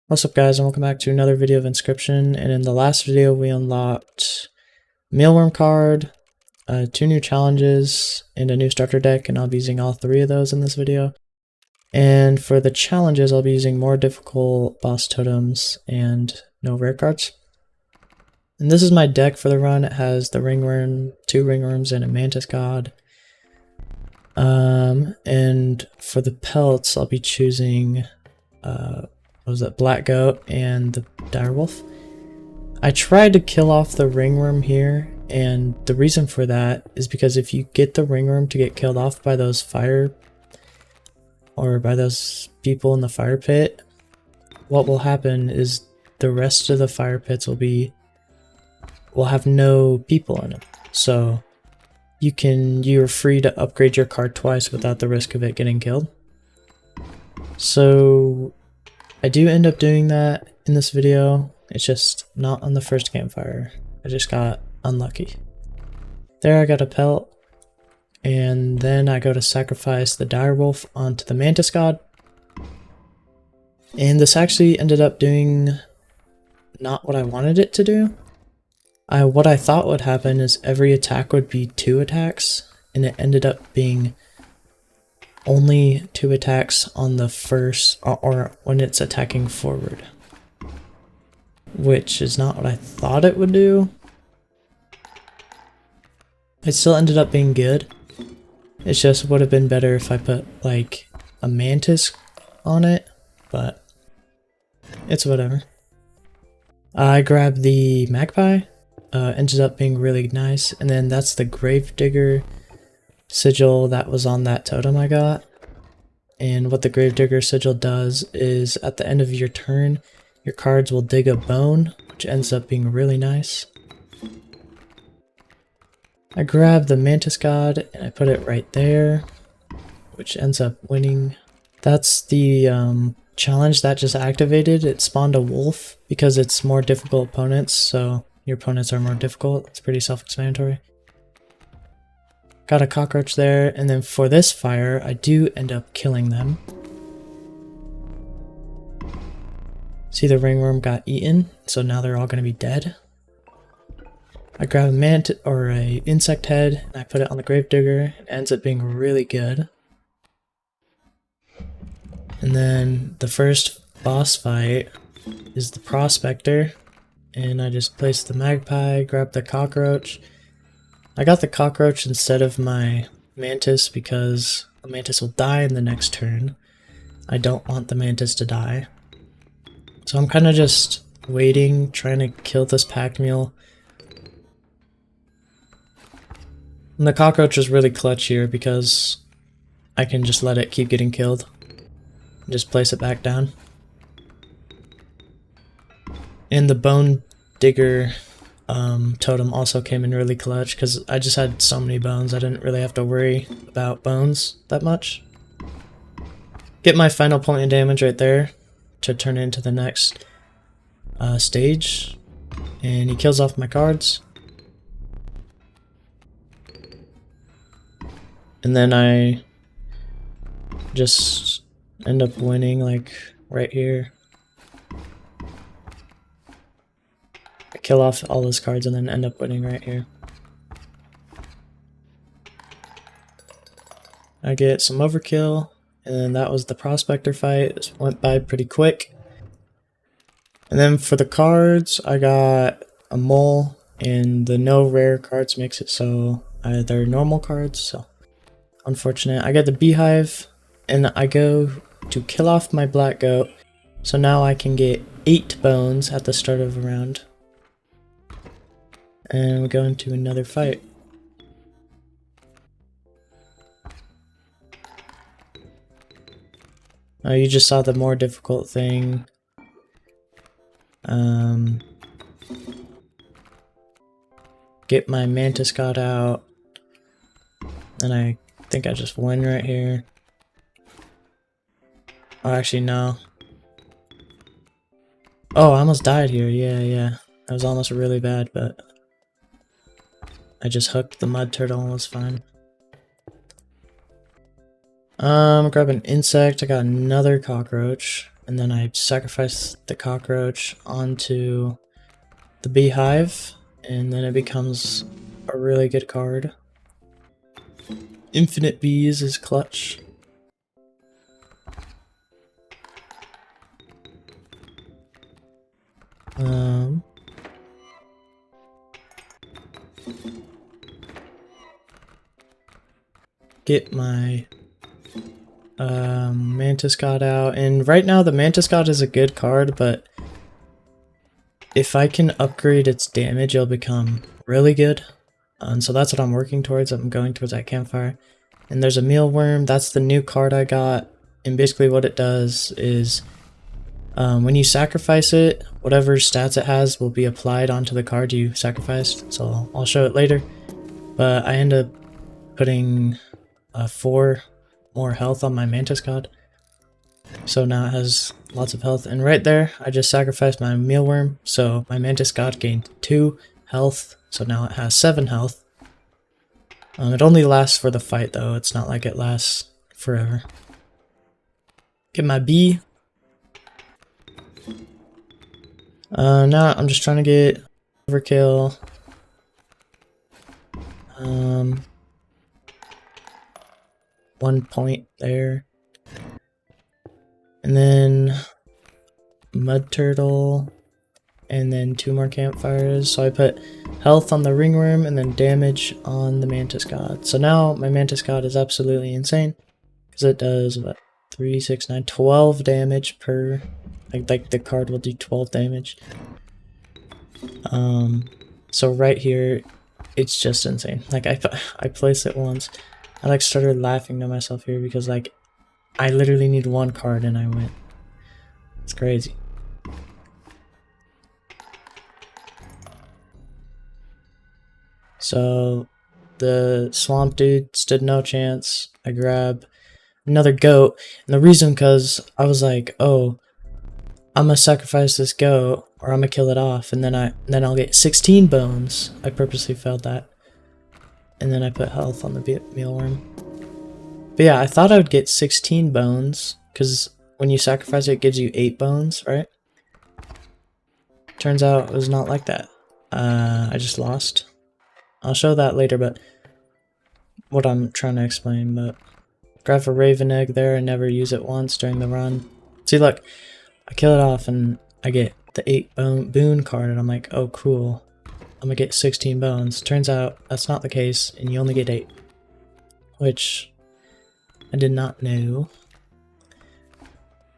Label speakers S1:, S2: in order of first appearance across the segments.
S1: What's up guys, and welcome back to another video of Inscription. And in the last video we unlocked Mealworm card, 2 new challenges, and a new starter deck, and I'll be using all 3 of those in this video. And for the challenges I'll be using more difficult boss totems and no rare cards. And this is my deck for the run. It has the ringworm, 2 ringworms, and a mantis god. And for the pelts I'll be choosing Black Goat and the Direwolf. I tried to kill off the ringworm here, and the reason for that is because if you get the ringworm to get killed off by those fire or by those people in the fire pit, what will happen is the rest of the fire pits will have no people in them. So you're free to upgrade your card twice without the risk of it getting killed. So I do end up doing that in this video. It's just not on the first campfire. I just got unlucky. There I got a pelt, and then I go to sacrifice the direwolf onto the mantis god. And this actually ended up doing not what I wanted it to do. What I thought would happen is every attack would be 2 attacks, and it ended up being only 2 attacks on the first, or when it's attacking forward, which is not what I thought it would do. It still ended up being good. It just would have been better if I put like a mantis on it, but it's whatever. I grabbed the magpie, ended up being really nice, and then that's the gravedigger sigil that was on that totem I got. And what the gravedigger sigil does is at the end of your turn, your cards will dig a bone, which ends up being really nice. I grabbed the mantis god and I put it right there, which ends up winning. That's the challenge that just activated. It spawned a wolf because it's more difficult opponents, so your opponents are more difficult. It's pretty self-explanatory. Got a cockroach there, and then for this fire, I do end up killing them. See, the ringworm got eaten, so now they're all going to be dead. I grab a insect head, and I put it on the gravedigger. It ends up being really good. And then the first boss fight is the prospector, and I just placed the magpie, grabbed the cockroach. I got the cockroach instead of my mantis because the mantis will die in the next turn. I don't want the mantis to die. So I'm kind of just waiting, trying to kill this pack mule. And the cockroach is really clutch here because I can just let it keep getting killed and just place it back down. And the bone digger totem also came in really clutch because I just had so many bones. I didn't really have to worry about bones that much. Get my final point of damage right there to turn into the next stage, and he kills off my cards. And then I just end up winning like right here. Kill off all those cards and then end up winning right here. I get some overkill, and then that was the prospector fight. This went by pretty quick. And then for the cards, I got a mole, and the no rare cards makes it so they're normal cards, so unfortunate. I got the beehive, and I go to kill off my black goat, so now I can get 8 bones at the start of a round. And we go into another fight. You just saw the more difficult thing. Get my mantis god out. And I think I just win right here. Oh, actually, no. Oh, I almost died here. Yeah. That was almost really bad, but I just hooked the mud turtle and was fine. Grab an insect. I got another cockroach. and then I sacrifice the cockroach onto the beehive, and then it becomes a really good card. Infinite bees is clutch. Get my Mantis God out, and right now the Mantis God is a good card, but if I can upgrade its damage, it'll become really good. And so that's what I'm working towards. I'm going towards that campfire. And there's a mealworm. That's the new card I got. And basically what it does is when you sacrifice it, whatever stats it has will be applied onto the card you sacrificed. So I'll show it later. But I end up putting 4 more health on my Mantis God. So now it has lots of health. And right there, I just sacrificed my mealworm. So my Mantis God gained 2 health. So now it has 7 health. It only lasts for the fight though. It's not like it lasts forever. Get my bee. Now I'm just trying to get overkill. 1 point there. And then mud turtle. And then 2 more campfires. So I put health on the ringworm and then damage on the Mantis God. So now my Mantis God is absolutely insane. Because it does, what, 3, 6, 9, 12 damage per... Like the card will do 12 damage. So right here, it's just insane. Like I placed it once. I like started laughing to myself here because like I literally need 1 card and I win. It's crazy. So the swamp dude stood no chance. I grab another goat, and the reason because I was like, oh, I'm gonna sacrifice this goat or I'm gonna kill it off, and then I'll get 16 bones. I purposely failed that, and then I put health on the mealworm. But yeah, I thought I would get 16 bones because when you sacrifice it, it gives you 8 bones, right? Turns out it was not like that. I just lost. I'll show that later, but what I'm trying to explain, but grab a raven egg there and never use it once during the run. See, look, I kill it off and I get the 8 boon card and I'm like, oh cool, I'm gonna get 16 bones. Turns out that's not the case and you only get 8, which I did not know.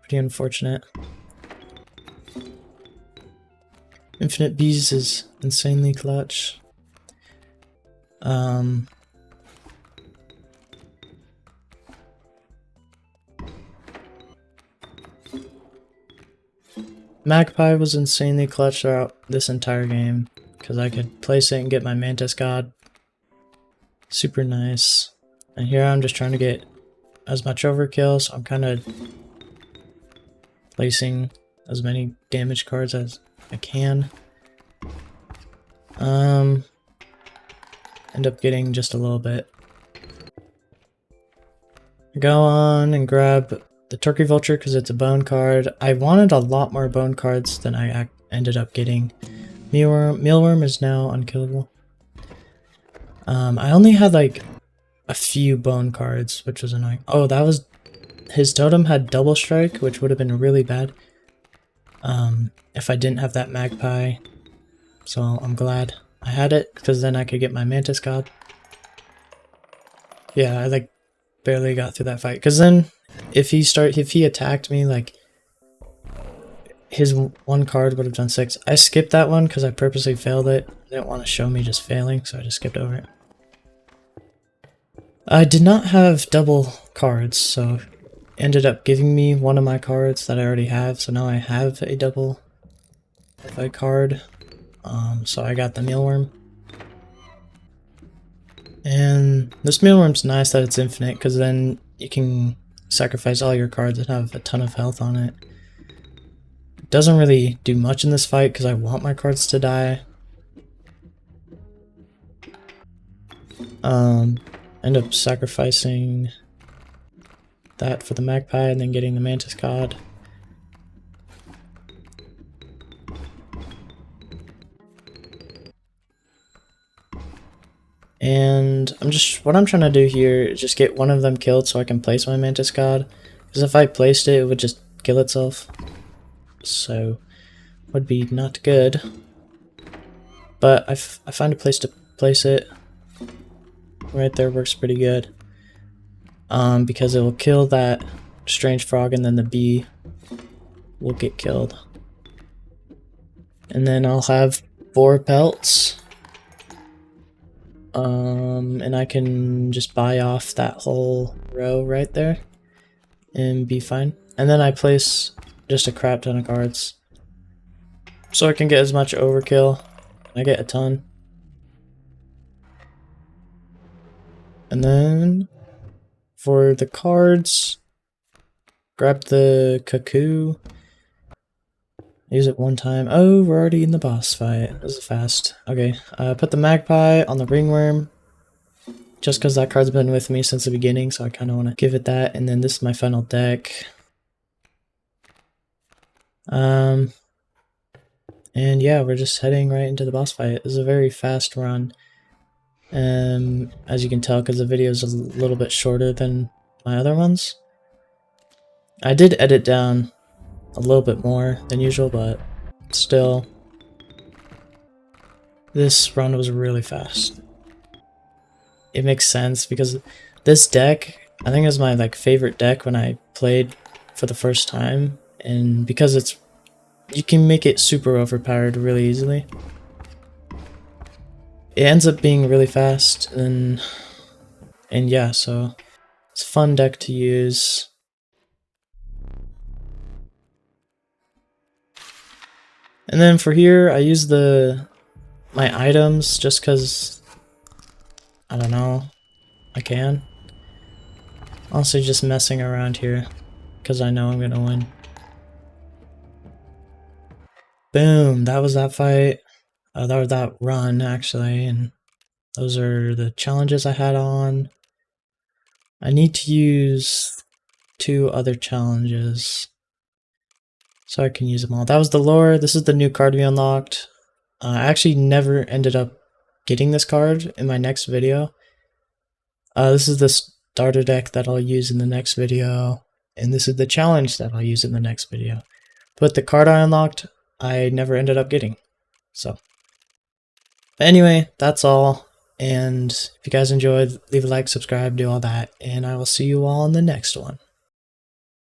S1: Pretty unfortunate. Infinite bees is insanely clutch. Magpie was insanely clutch throughout this entire game because I could place it and get my Mantis God. Super nice. And here I'm just trying to get as much overkill, so I'm kind of placing as many damage cards as I can. End up getting just a little bit. Go on and grab the Turkey Vulture because it's a bone card. I wanted a lot more bone cards than I ended up getting. Mealworm is now unkillable. I only had like a few bone cards, which was annoying. Oh, that was... His totem had double strike, which would have been really bad if I didn't have that magpie. So I'm glad I had it because then I could get my Mantis God. Yeah, I like barely got through that fight because then if he attacked me, like his 1 card would have done 6. I skipped that one because I purposely failed it. I didn't want to show me just failing, so I just skipped over it. I did not have double cards, so ended up giving me one of my cards that I already have, so now I have a double fight card. So I got the mealworm. And this mealworm's nice that it's infinite, because then you can sacrifice all your cards and have a ton of health on it. It doesn't really do much in this fight, because I want my cards to die. End up sacrificing that for the magpie and then getting the Mantis God. And what I'm trying to do here is just get one of them killed so I can place my Mantis God. Because if I placed it, it would just kill itself. So, would be not good. But I find a place to place it. Right there works pretty good. Because it will kill that strange frog and then the bee will get killed. And then I'll have 4 pelts. And I can just buy off that whole row right there and be fine. And then I place just a crap ton of cards so I can get as much overkill. I get a ton. And then for the cards, grab the cuckoo. Use it one time. Oh, we're already in the boss fight. This is fast. Okay, put the magpie on the ringworm. Just because that card's been with me since the beginning, so I kind of want to give it that. And then this is my final deck. And yeah, we're just heading right into the boss fight. This is a very fast run. As you can tell, because the video is a little bit shorter than my other ones. I did edit down a little bit more than usual, but still, this run was really fast. It makes sense because this deck, I think, is my favorite deck when I played for the first time, and because you can make it super overpowered really easily. It ends up being really fast, and yeah, so it's a fun deck to use. And then for here, I use my items just because, I don't know, I can. Also just messing around here because I know I'm gonna win. Boom, that was that fight. That was that run, actually, and those are the challenges I had on. I need to use 2 other challenges so I can use them all. That was the lore. This is the new card we unlocked. I actually never ended up getting this card in my next video. This is the starter deck that I'll use in the next video, and this is the challenge that I'll use in the next video. But the card I unlocked, I never ended up getting. So, but anyway, that's all. And if you guys enjoyed, leave a like, subscribe, do all that, and I will see you all in the next one.